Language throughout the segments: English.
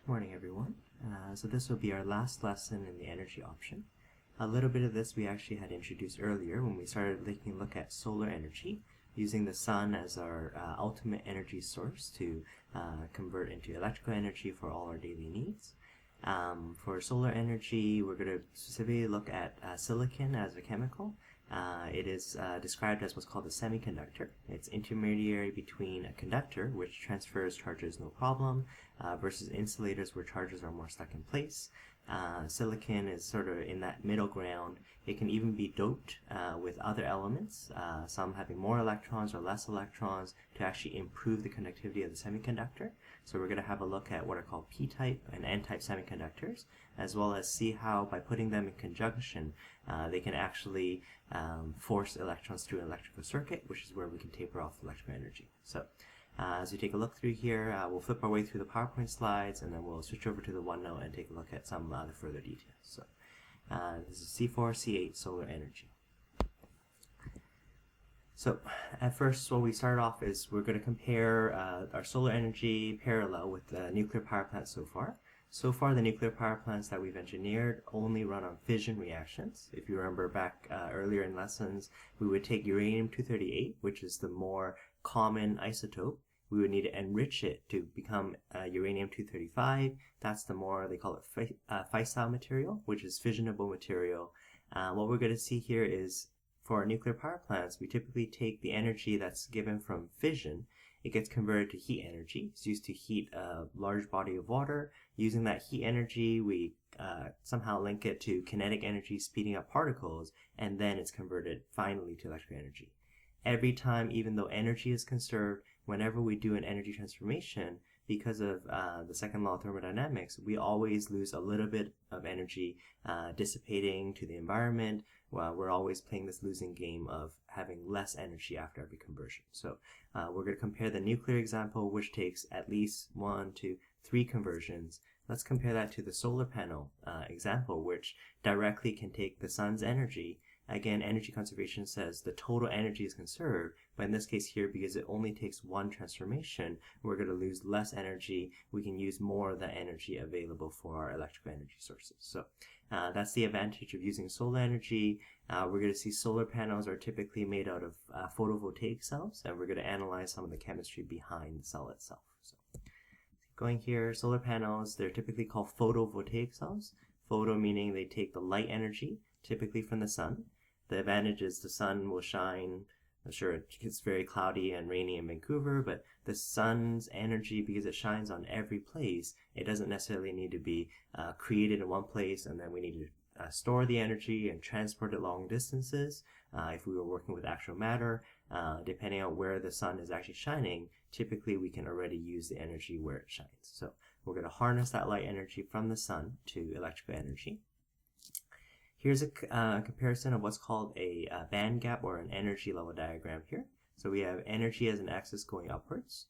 Morning everyone. So this will be our last lesson in the energy option. A little bit of this we actually had introduced earlier when we started taking a look at solar energy, using the sun as our ultimate energy source to convert into electrical energy for all our daily needs. For solar energy, we're going to specifically look at silicon as a chemical. It is described as what's called a semiconductor. It's intermediary between a conductor, which transfers charges no problem, versus insulators where charges are more stuck in place. Silicon is sort of in that middle ground. It can even be doped with other elements, some having more electrons or less electrons, to actually improve the conductivity of the semiconductor. So we're going to have a look at what are called p-type and n-type semiconductors, as well as see how by putting them in conjunction they can actually force electrons through an electrical circuit, which is where we can taper off electrical energy. So as we take a look through here, we'll flip our way through the PowerPoint slides, and then we'll switch over to the OneNote and take a look at some other further details. So this is C4, C8 solar energy. So at first, what we start off is we're going to compare our solar energy parallel with the nuclear power plants so far. So far, the nuclear power plants that we've engineered only run on fission reactions. If you remember back earlier in lessons, we would take uranium-238, which is the more common isotope. We would need to enrich it to become uranium-235. That's the more, they call it fissile material, which is fissionable material. What we're going to see here is for our nuclear power plants, we typically take the energy that's given from fission. It gets converted to heat energy. It's used to heat a large body of water. Using that heat energy, we somehow link it to kinetic energy, speeding up particles, and then it's converted finally to electrical energy. Every time, even though energy is conserved, whenever we do an energy transformation, because of the second law of thermodynamics, we always lose a little bit of energy dissipating to the environment. Well, we're always playing this losing game of having less energy after every conversion. So we're going to compare the nuclear example, which takes at least 1 to 3 conversions. Let's compare that to the solar panel example, which directly can take the sun's energy. Again, energy conservation says the total energy is conserved, but in this case here, because it only takes 1 transformation, we're going to lose less energy. We can use more of that energy available for our electrical energy sources. So that's the advantage of using solar energy. We're going to see solar panels are typically made out of photovoltaic cells, and we're going to analyze some of the chemistry behind the cell itself. So going here, solar panels, they're typically called photovoltaic cells. Photo meaning they take the light energy, typically from the sun. The advantage is the sun will shine. I'm sure it gets very cloudy and rainy in Vancouver, but the sun's energy, because it shines on every place, it doesn't necessarily need to be created in one place, and then we need to store the energy and transport it long distances. If we were working with actual matter, depending on where the sun is actually shining, typically we can already use the energy where it shines. So we're going to harness that light energy from the sun to electrical energy. Here's a comparison of what's called a band gap or an energy level diagram here. So we have energy as an axis going upwards.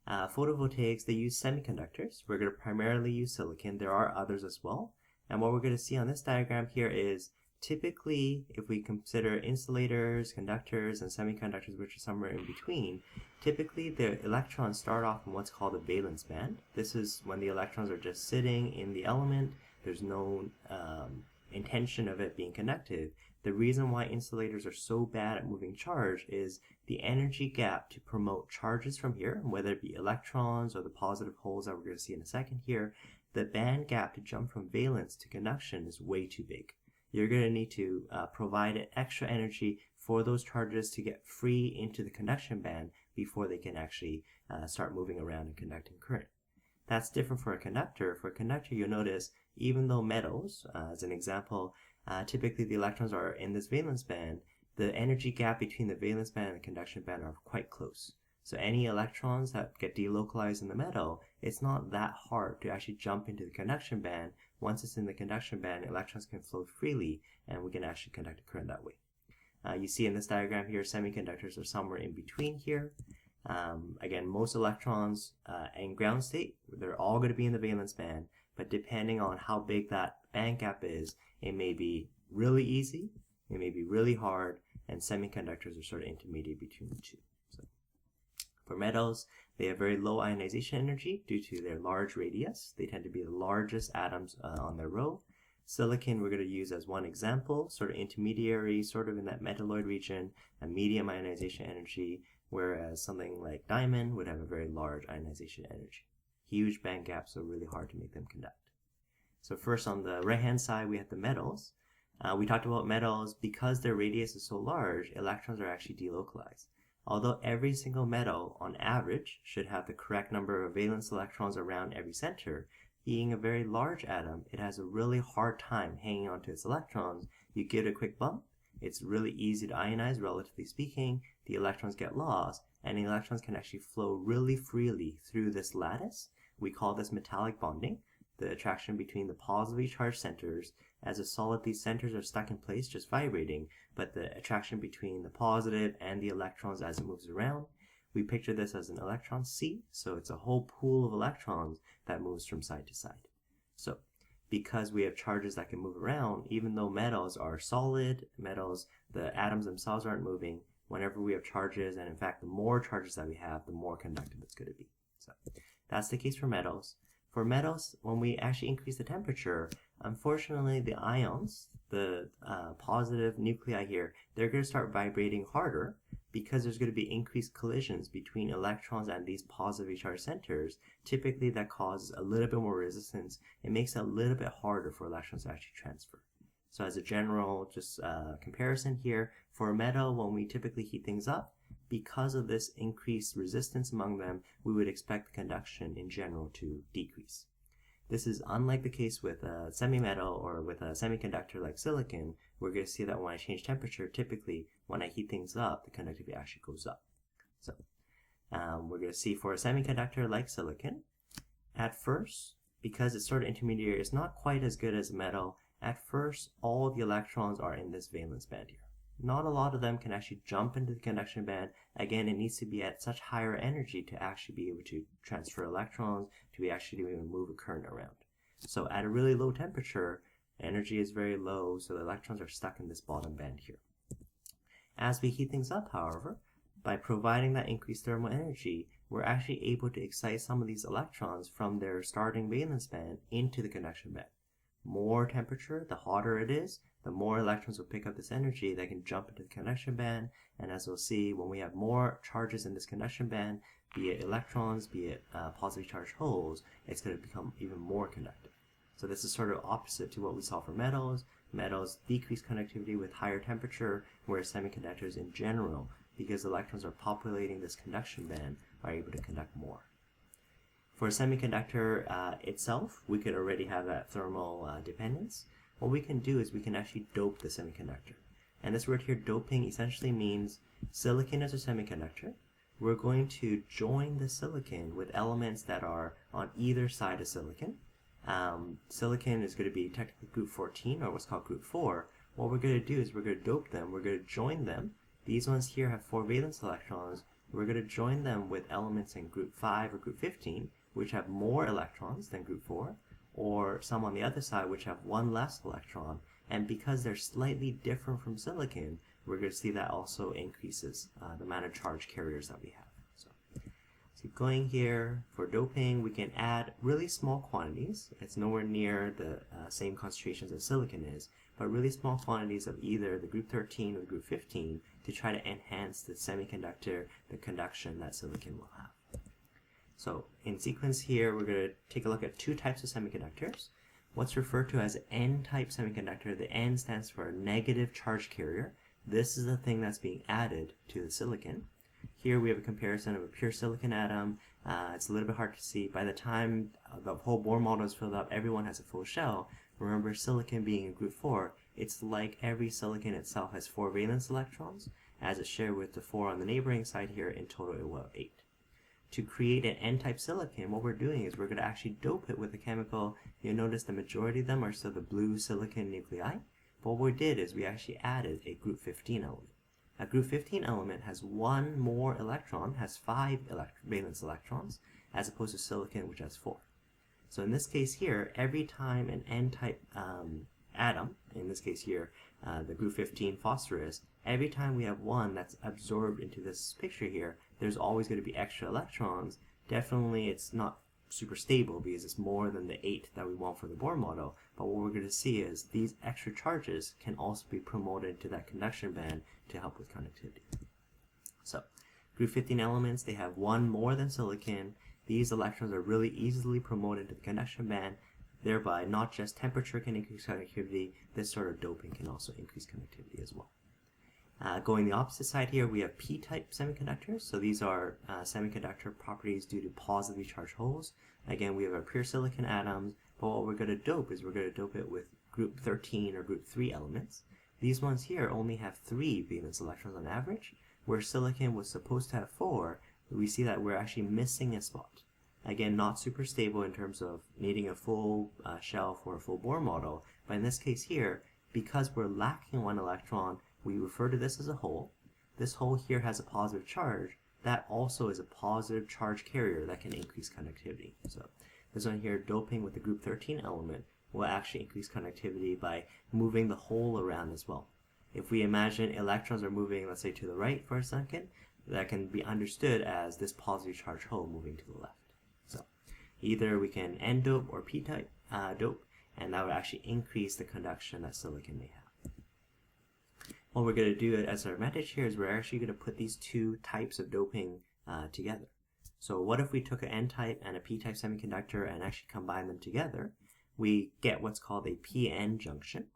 Photovoltaics, they use semiconductors. We're going to primarily use silicon. There are others as well. And what we're going to see on this diagram here is typically, if we consider insulators, conductors, and semiconductors, which are somewhere in between, typically the electrons start off in what's called a valence band. This is when the electrons are just sitting in the element. There's no intention of it being conductive. The reason why insulators are so bad at moving charge is the energy gap to promote charges from here, whether it be electrons or the positive holes that we're going to see in a second here, the band gap to jump from valence to conduction is way too big. You're going to need to provide extra energy for those charges to get free into the conduction band before they can actually start moving around and conducting current. That's different for a conductor. For a conductor, you'll notice even though metals, as an example, typically the electrons are in this valence band, the energy gap between the valence band and the conduction band are quite close. So any electrons that get delocalized in the metal, it's not that hard to actually jump into the conduction band. Once it's in the conduction band, electrons can flow freely, and we can actually conduct a current that way. You see in this diagram here, semiconductors are somewhere in between here. Again, most electrons in ground state, they're all going to be in the valence band, but depending on how big that band gap is, it may be really easy, it may be really hard, and semiconductors are sort of intermediate between the two. So For metals, they have very low ionization energy due to their large radius. They tend to be the largest atoms on their row. Silicon we're going to use as one example, sort of intermediary, sort of in that metalloid region, a medium ionization energy, whereas something like diamond would have a very large ionization energy. Huge band gaps, so really hard to make them conduct. So first on the right-hand side, we have the metals. We talked about metals because their radius is so large, electrons are actually delocalized. Although every single metal, on average, should have the correct number of valence electrons around every center, being a very large atom, it has a really hard time hanging onto its electrons. You give it a quick bump, it's really easy to ionize, relatively speaking, the electrons get lost, and the electrons can actually flow really freely through this lattice. We call this metallic bonding, the attraction between the positively charged centers. As a solid, these centers are stuck in place, just vibrating, but the attraction between the positive and the electrons as it moves around. We picture this as an electron sea, so it's a whole pool of electrons that moves from side to side. So, because we have charges that can move around, even though metals are solid, metals, the atoms themselves aren't moving, whenever we have charges, and in fact, the more charges that we have, the more conductive it's going to be. So, that's the case for metals. For metals, when we actually increase the temperature, unfortunately, the ions, the positive nuclei here, they're going to start vibrating harder because there's going to be increased collisions between electrons and these positively charged centers. Typically, that causes a little bit more resistance. It makes it a little bit harder for electrons to actually transfer. So as a general comparison here, for a metal, when we typically heat things up, because of this increased resistance among them, we would expect the conduction in general to decrease. This is unlike the case with a semi-metal or with a semiconductor like silicon. We're going to see that when I change temperature, typically when I heat things up, the conductivity actually goes up. So we're going to see for a semiconductor like silicon, at first, because it's sort of intermediary, it's not quite as good as metal. At first, all the electrons are in this valence band here. Not a lot of them can actually jump into the conduction band. Again, it needs to be at such higher energy to actually be able to transfer electrons, to be actually able to move a current around. So at a really low temperature, energy is very low, so the electrons are stuck in this bottom band here. As we heat things up, however, by providing that increased thermal energy, we're actually able to excite some of these electrons from their starting valence band into the conduction band. More temperature, the hotter it is, the more electrons will pick up this energy that can jump into the conduction band. And as we'll see, when we have more charges in this conduction band, be it electrons, be it positively charged holes, it's going to become even more conductive. So this is sort of opposite to what we saw for metals. Metals decrease conductivity with higher temperature, whereas semiconductors in general, because electrons are populating this conduction band, are able to conduct more. For a semiconductor itself, we could already have that thermal dependence. What we can do is we can actually dope the semiconductor. And this word here, doping, essentially means silicon is a semiconductor. We're going to join the silicon with elements that are on either side of silicon. Silicon is going to be technically group 14, or what's called group 4. What we're going to do is we're going to dope them. We're going to join them. These ones here have 4 valence electrons. We're going to join them with elements in group 5 or group 15, which have more electrons than group 4, or some on the other side which have 1 less electron. And because they're slightly different from silicon, we're going to see that also increases the amount of charge carriers that we have. So keep going here. For doping, we can add really small quantities. It's nowhere near the same concentrations as silicon is, but really small quantities of either the group 13 or the group 15 to try to enhance the semiconductor, the conduction that silicon will have. So in sequence here, we're going to take a look at 2 types of semiconductors. What's referred to as N-type semiconductor, the N stands for negative charge carrier. This is the thing that's being added to the silicon. Here we have a comparison of a pure silicon atom. It's a little bit hard to see. By the time the whole Bohr model is filled up, everyone has a full shell. Remember, silicon being in group 4, it's like every silicon itself has 4 valence electrons, as it's shared with the 4 on the neighboring side here. In total, it will have 8. To create an N-type silicon, what we're doing is we're going to actually dope it with a chemical. You'll notice the majority of them are still the blue silicon nuclei. But what we did is we actually added a group 15 element. A group 15 element has 1 more electron, has 5 valence electrons, as opposed to silicon, which has 4. So in this case here, every time an N-type atom, in this case here, the group 15 phosphorus, every time we have one that's absorbed into this picture here, there's always going to be extra electrons. Definitely it's not super stable because it's more than the 8 that we want for the Bohr model, but what we're going to see is these extra charges can also be promoted into that conduction band to help with conductivity. So group 15 elements, they have one more than silicon. These electrons are really easily promoted to the conduction band, thereby not just temperature can increase conductivity, this sort of doping can also increase conductivity as well. Going the opposite side here, we have p-type semiconductors. So these are semiconductor properties due to positively charged holes. Again, we have our pure silicon atoms, but what we're going to dope is we're going to dope it with group 13 or group 3 elements. These ones here only have 3 valence electrons on average, where silicon was supposed to have 4. We see that we're actually missing a spot. Again, not super stable in terms of needing a full shell for a full Bohr model, but in this case here, because we're lacking 1 electron, we refer to this as a hole. This hole here has a positive charge. That also is a positive charge carrier that can increase conductivity. So this one here, doping with the group 13 element, will actually increase conductivity by moving the hole around as well. If we imagine electrons are moving, let's say, to the right for a second, that can be understood as this positive charge hole moving to the left. So either we can n-dope or p-type dope, and that would actually increase the conduction that silicon may have. What we're going to do as our advantage here is we're actually going to put these two types of doping together. So what if we took an n-type and a p-type semiconductor and actually combine them together? We get what's called a p-n junction.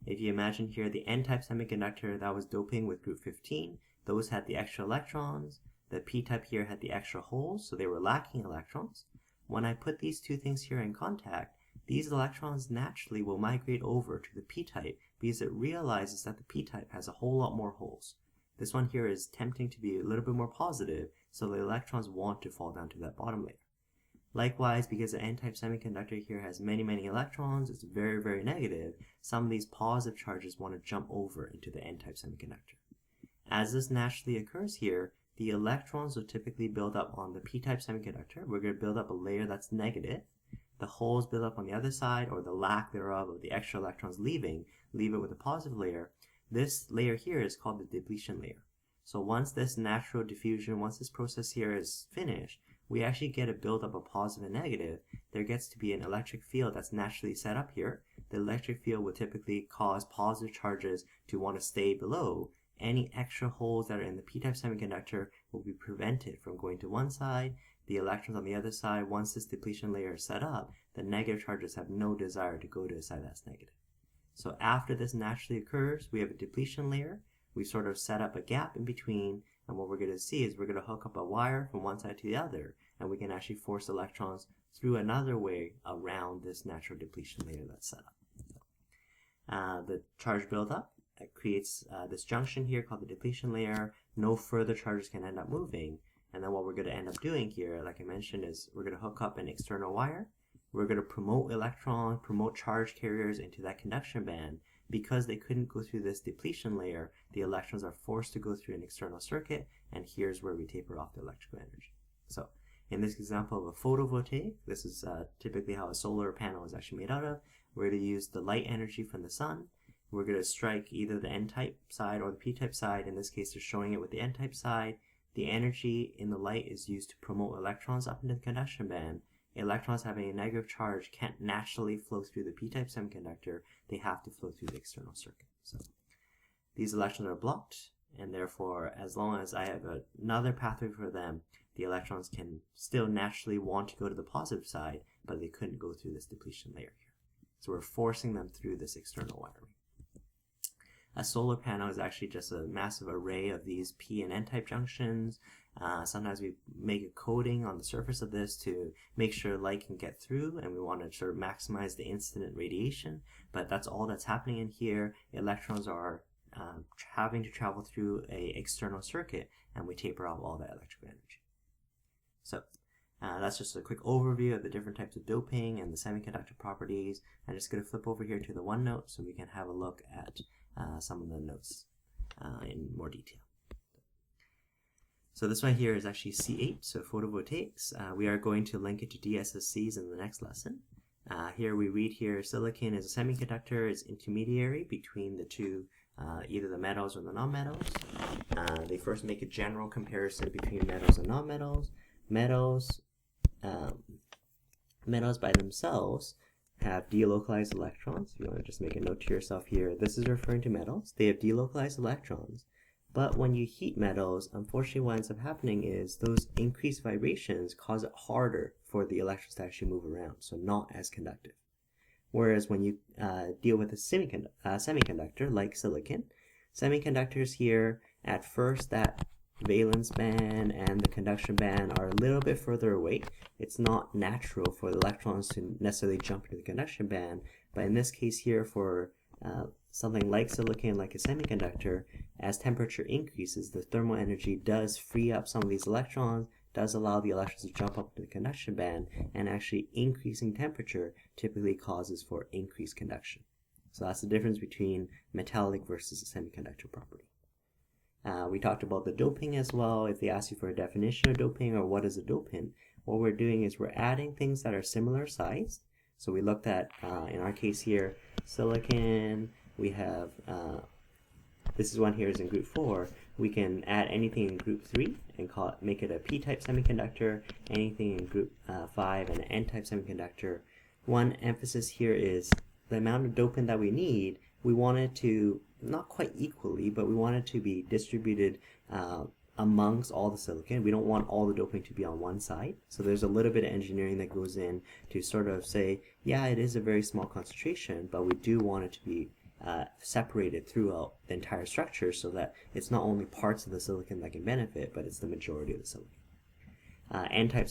If you imagine here the n-type semiconductor that was doping with group 15, those had the extra electrons. The p-type here had the extra holes, so they were lacking electrons. When I put these two things here in contact, these electrons naturally will migrate over to the p-type because it realizes that the p-type has a whole lot more holes. This one here is tempting to be a little bit more positive, so the electrons want to fall down to that bottom layer. Likewise, because the n-type semiconductor here has many electrons, it's very, very negative, some of these positive charges want to jump over into the n-type semiconductor. As this naturally occurs here, the electrons will typically build up on the p-type semiconductor. We're going to build up a layer that's negative. The holes build up on the other side, or the lack thereof of the extra electrons leave it with a positive layer. This layer here is called the depletion layer. So once this natural diffusion, once this process here is finished, we actually get a buildup of positive and negative. There gets to be an electric field that's naturally set up here. The electric field will typically cause positive charges to want to stay below. Any extra holes that are in the p-type semiconductor will be prevented from going to one side. The electrons on the other side, once this depletion layer is set up, the negative charges have no desire to go to a side that's negative. So after this naturally occurs, we have a depletion layer. We sort of set up a gap in between, and what we're going to see is we're going to hook up a wire from one side to the other, and we can actually force electrons through another way around this natural depletion layer that's set up. The charge buildup creates this junction here called the depletion layer. No further charges can end up moving. And then what we're going to end up doing here, like I mentioned, is we're going to hook up an external wire. We're going to promote electrons, promote charge carriers into that conduction band. Because they couldn't go through this depletion layer, the electrons are forced to go through an external circuit, and here's where we taper off the electrical energy. So in this example of a photovoltaic, this is typically how a solar panel is actually made out of. We're going to use the light energy from the sun. We're going to strike either the n-type side or the p-type side. In this case, they're showing it with the n-type side. The energy in the light is used to promote electrons up into the conduction band. Electrons having a negative charge can't naturally flow through the p-type semiconductor. They have to flow through the external circuit. So these electrons are blocked, and therefore, as long as I have another pathway for them, the electrons can still naturally want to go to the positive side, but they couldn't go through this depletion layer here. So we're forcing them through this external wiring. A solar panel is actually just a massive array of these p and n-type junctions. Sometimes we make a coating on the surface of this to make sure light can get through, and we want to sort of maximize the incident radiation, but that's all that's happening in here. Electrons are having to travel through an external circuit, and we taper off all that electrical energy. So that's just a quick overview of the different types of doping and the semiconductor properties. I'm just going to flip over here to the OneNote so we can have a look at some of the notes in more detail. So this one here is actually C8, so photovoltaics. We are going to link it to DSSCs in the next lesson. Here we read here, silicon is a semiconductor, is intermediary between the two either the metals or the nonmetals. They first make a general comparison between metals and nonmetals. Metals by themselves have delocalized electrons. You want to just make a note to yourself here. This is referring to metals. They have delocalized electrons. But when you heat metals, unfortunately what ends up happening is those increased vibrations cause it harder for the electrons to actually move around, so not as conductive. Whereas when you deal with a semiconductor like silicon, semiconductors here, at first that valence band and the conduction band are a little bit further away. It's not natural for the electrons to necessarily jump into the conduction band, but in this case here for something like silicon, like a semiconductor, as temperature increases, the thermal energy does free up some of these electrons, does allow the electrons to jump up to the conduction band, and actually increasing temperature typically causes for increased conduction. So that's the difference between metallic versus a semiconductor property. We talked about the doping as well. If they ask you for a definition of doping or what is a dopant, what we're doing is we're adding things that are similar size. So we looked at, in our case here, silicon. We have, this is one here is in group 4. We can add anything in group 3 and make it a p-type semiconductor, anything in group 5 and an n-type semiconductor. One emphasis here is the amount of dopant that we need. We want it to, not quite equally, but we want it to be distributed amongst all the silicon. We don't want all the doping to be on one side. So there's a little bit of engineering that goes in to sort of say, yeah, it is a very small concentration, but we do want it to be separated throughout the entire structure so that it's not only parts of the silicon that can benefit, but it's the majority of the silicon. N-type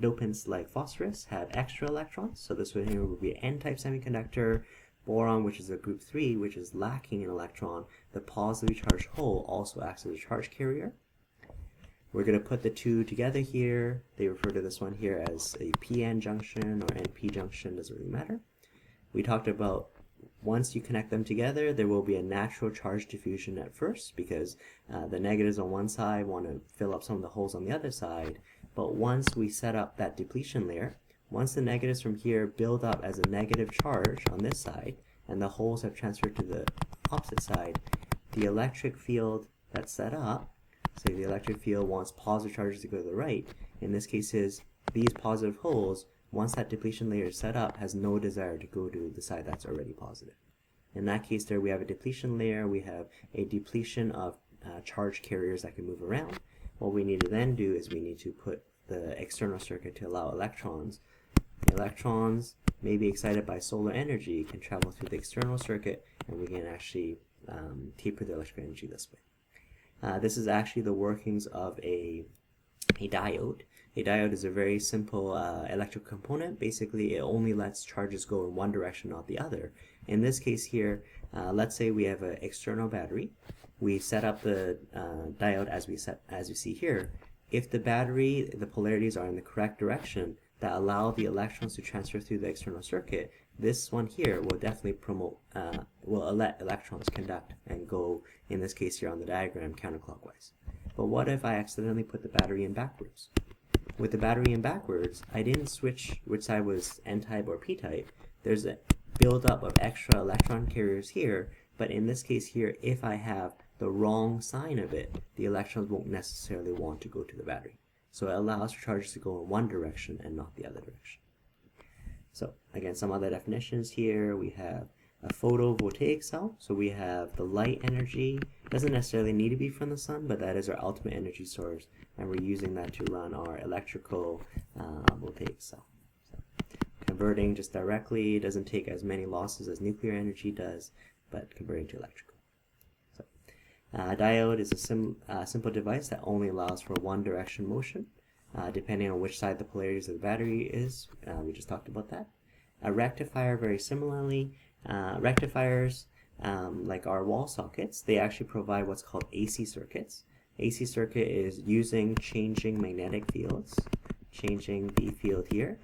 dopants like phosphorus have extra electrons, so this one here would be an N-type semiconductor. Boron, which is a group 3, which is lacking an electron, the positively charged hole also acts as a charge carrier. We're going to put the two together here. They refer to this one here as a PN junction or NP junction, doesn't really matter. We talked about once you connect them together, there will be a natural charge diffusion at first because the negatives on one side want to fill up some of the holes on the other side. But once we set up that depletion layer, once the negatives from here build up as a negative charge on this side, and the holes have transferred to the opposite side, the electric field that's set up, say the electric field wants positive charges to go to the right, in this case is these positive holes, once that depletion layer is set up, has no desire to go to the side that's already positive. In that case there we have a depletion layer, we have a depletion of charge carriers that can move around. What we need to then do is we need to put the external circuit to allow electrons. The electrons may be excited by solar energy, can travel through the external circuit, and we can actually taper the electrical energy this way. This is actually the workings of a diode. A diode is a very simple electrical component. Basically, it only lets charges go in one direction, not the other. In this case here, let's say we have an external battery. We set up the diode as you see here. If the battery, the polarities are in the correct direction that allow the electrons to transfer through the external circuit, this one here will definitely promote, will let electrons conduct and go, in this case here on the diagram, counterclockwise. But what if I accidentally put the battery in backwards? With the battery in backwards, I didn't switch which side was N-type or P-type. There's a buildup of extra electron carriers here, but in this case here, if I have the wrong sign of it, the electrons won't necessarily want to go to the battery. So it allows for charges to go in one direction and not the other direction. So again, some other definitions here. We have a photovoltaic cell. So we have the light energy. Doesn't necessarily need to be from the sun, but that is our ultimate energy source. And we're using that to run our electrical voltaic cell. So converting just directly doesn't take as many losses as nuclear energy does, but converting to electrical. So a diode is a simple device that only allows for one direction motion, depending on which side the polarities of the battery is. We just talked about that. A rectifier, very similarly, rectifiers, like our wall sockets, they actually provide what's called AC circuits. AC circuit is using changing magnetic fields, changing B field here.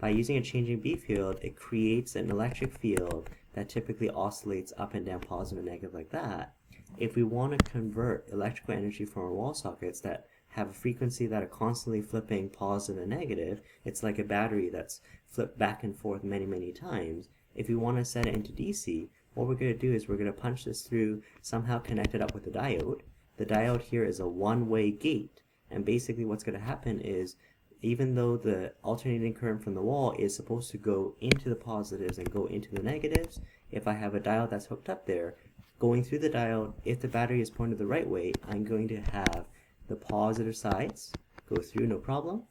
By using a changing B field, it creates an electric field that typically oscillates up and down, positive and negative like that. If we want to convert electrical energy from our wall sockets that have a frequency that are constantly flipping positive and negative, it's like a battery that's flipped back and forth many, many times. If we want to set it into DC, what we're going to do is we're going to punch this through, somehow connect it up with the diode. The diode here is a one-way gate, and basically what's going to happen is, even though the alternating current from the wall is supposed to go into the positives and go into the negatives, if I have a diode that's hooked up there, going through the diode, if the battery is pointed the right way, I'm going to have the positive sides go through no problem,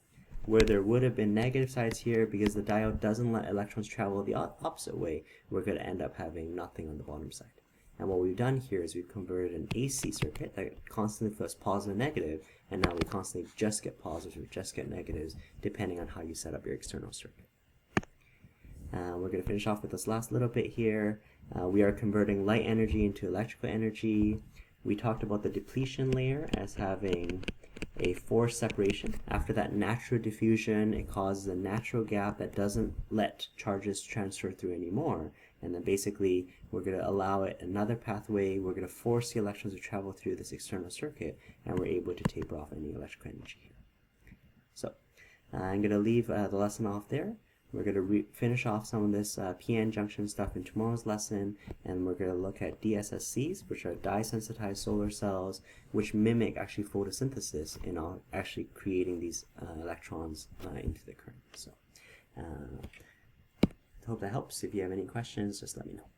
where there would have been negative sides here, because the diode doesn't let electrons travel the opposite way, we're going to end up having nothing on the bottom side. And what we've done here is we've converted an AC circuit that constantly flips positive and negative, and now we constantly just get positives or just get negatives, depending on how you set up your external circuit. We're going to finish off with this last little bit here. We are converting light energy into electrical energy. We talked about the depletion layer as having a forced separation. After that natural diffusion, it causes a natural gap that doesn't let charges transfer through anymore. And then basically, we're going to allow it another pathway. We're going to force the electrons to travel through this external circuit, and we're able to taper off any electrical energy here. So I'm going to leave the lesson off there. We're going to finish off some of this PN junction stuff in tomorrow's lesson, and we're going to look at DSSCs, which are dye-sensitized solar cells, which mimic actually photosynthesis in actually creating these electrons into the current. So I hope that helps. If you have any questions, just let me know.